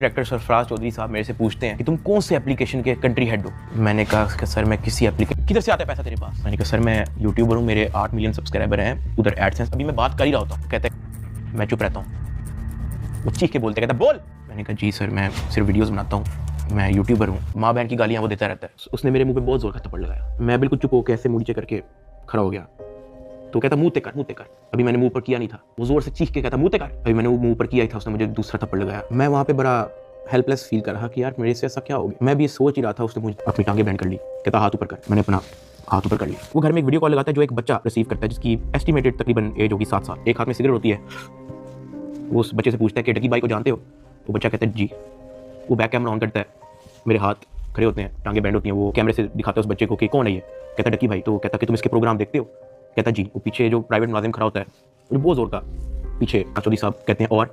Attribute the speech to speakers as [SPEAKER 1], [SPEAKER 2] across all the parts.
[SPEAKER 1] Director Sarfaraz Chaudhary साहब मेरे से पूछते हैं कि तुम कौन से एप्लीकेशन के कंट्री हेड हो। मैंने कहा कि सर मैं किसी एप्लीकेशन। किधर से आता है पैसा तेरे पास? मैंने कहा सर मैं यूट्यूबर हूँ, मेरे 8 मिलियन सब्सक्राइबर हैं, उधर एडसेंस। अभी मैं बात कर ही रहा होता हूँ। कहते हैं मैं चुप रहता हूँ, वो चीख के बोलते, कहता बोल। मैंने कहा जी सर मैं सिर्फ वीडियोस बनाता हूँ, मैं यूट्यूबर हूँ। माँ बहन की गालियाँ वो देता रहता है। उसने मेरे मुंह पे बहुत जोर का थप्पड़ लगाया। मैं बिल्कुल चुप होकर ऐसे मुँह नीचे करके खड़ा हो गया। तो कहता मुंह ते कर। अभी मैंने मुंह पर किया नहीं था, वो जोर से चीख के कहता मुंह ते कर। अभी मैंने वो मुंह पर किया ही था, उसने मुझे दूसरा थप्पड़ लगाया। मैं वहाँ पे बड़ा हेल्पलेस फील कर रहा कि यार मेरे से ऐसा क्या हो गया। मैं भी सोच ही रहा था। उसने मुझे अपनी टांगे बैंड कर ली, कहता हाथ ऊपर कर। मैंने अपना हाथ ऊपर कर लिया। वो घर में एक वीडियो कॉल लगाता है जो एक बच्चा रिसीव करता है जिसकी एस्टिमेटेड तकरीबन एज होगी 7 साल। एक हाथ में सिगरेट होती है। वो उस बच्चे से पूछता है कि डकी भाई को जानते हो? वो बच्चा कहता है जी। वो बैक कैमरा ऑन करता है, मेरे हाथ खड़े होते हैं, टांगे बैंड होती हैं। वो कैमरे से दिखाता है उस बच्चे को कि कौन है ये। कहता है डकी भाई। तो कहता है कि तुम इसके प्रोग्राम देखते हो? कहता जी। वो पीछे जो प्राइवेट मुलाजिम खड़ा होता है वो बहुत जोर का पीछे चौधरी साहब कहते हैं और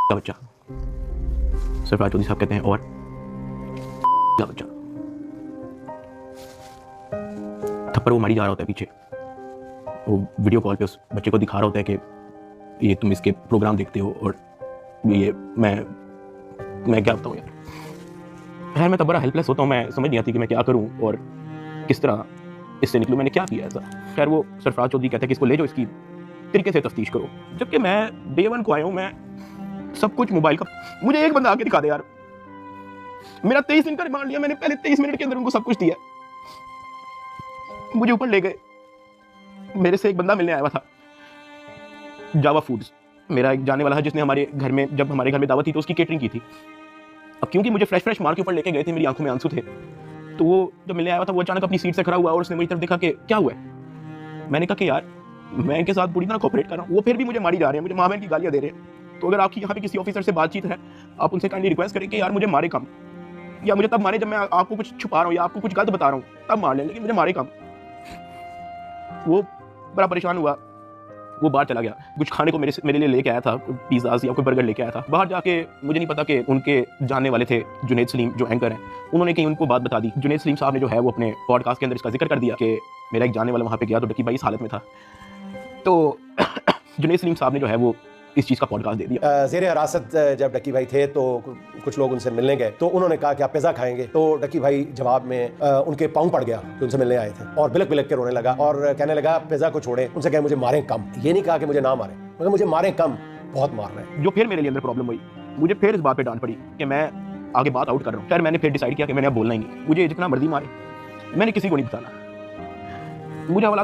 [SPEAKER 1] का बच्चा। सरफराज चौधरी साहब कहते हैं और का बच्चा। थप्पड़ वो मारी जा रहा होता है पीछे। वो वीडियो कॉल पे उस बच्चे को दिखा रहा होता है कि ये तुम इसके प्रोग्राम देखते हो और ये मैं क्या बताऊँ यार। खैर मैं तब बड़ा हेल्पलेस होता हूँ। मैं समझ नहीं आती कि मैं क्या करूँ और किस तरह इससे निकलूँ। मैंने क्या किया ऐसा? खैर वो सरफराज चौधरी कहता है कि इसको ले जाओ, इसकी तरीके से तफ्तीश करो। जबकि मैं डे 1 को आया हूँ, मैं सब कुछ मोबाइल का। मुझे एक बंदा आके दिखा दे यार। मेरा 23 दिन का रिमांड लिया मैंने, पहले 23 मिनट के अंदर उनको सब कुछ दिया। मुझे ऊपर ले गए। मेरे से एक बंदा मिलने आया हुआ था, जावा फूड्स, मेरा एक जाने वाला है जिसने हमारे घर में, जब हमारे घर में दावत थी तो उसकी केटरिंग की थी। अब क्योंकि मुझे फ्रेश मार के ऊपर लेके गए थे, मेरी आंखों में आंसू थे, तो वो जब मिलने आया था वो अचानक अपनी सीट से खड़ा हुआ और उसने मेरी तरफ देखा कि क्या हुआ है। मैंने कहा कि यार मैं इनके साथ पूरी तरह कोऑपरेट कर रहा हूँ, वो फिर भी मुझे मारी जा रहे हैं, मुझे माँ बहन की गालियाँ दे रहे हैं। तो अगर आपकी यहाँ पे किसी ऑफिसर से बातचीत है, आप उनसे काइंडली रिक्वेस्ट करें कि यार मुझे मारे कम, या मुझे तब मारे जब मैं आपको कुछ छुपा रहा हूँ या आपको कुछ गलत बता रहा हूँ, तब मार लें, लेकिन मुझे मारे कम। वो बड़ा परेशान हुआ, वो बाहर चला गया। कुछ खाने को मेरे लिए लेके आया था, पिज़्ज़ा या कोई बर्गर लेके आया था। बाहर जाके मुझे नहीं पता कि उनके जानने वाले थे जुनैद सलीम जो एंकर हैं, उन्होंने कहीं उनको बात बता दी। जुनैद सलीम साहब ने जो है वो अपने पॉडकास्ट के अंदर इसका जिक्र कर दिया कि मेरा एक जानने वाला वहाँ पे गया तो डकी भाई इस हालत में था। तो जुनैद सलीम साहब ने जो है वो इस चीज़ का पॉडकास्ट दे दिया।
[SPEAKER 2] ज़ेरे हिरासत जब डकी भाई थे तो कुछ लोग उनसे मिलने गए, तो उन्होंने कहा कि आप पिज़्ज़ा खाएंगे। तो डकी भाई जवाब में उनके पाँव पड़ गया जो उनसे मिलने आए थे, और बिलक बिलक के रोने लगा और कहने लगा पिज़्ज़ा को छोड़े, उनसे कहे मुझे मारें कम। ये नहीं कहा कि मुझे ना मारें, मगर मुझे मारें कम, बहुत मार रहे हैं।
[SPEAKER 1] जो फिर मेरे लिए अंदर प्रॉब्लम हुई, मुझे फिर इस बात पे डांट पड़ी कि मैं आगे बात आउट कर रहा हूँ। फिर मैंने फिर डिसाइड किया कि मैंने अब बोलना ही नहीं, मुझे जितना मर्जी मारे, मैंने किसी को नहीं बताना। मुझे वाला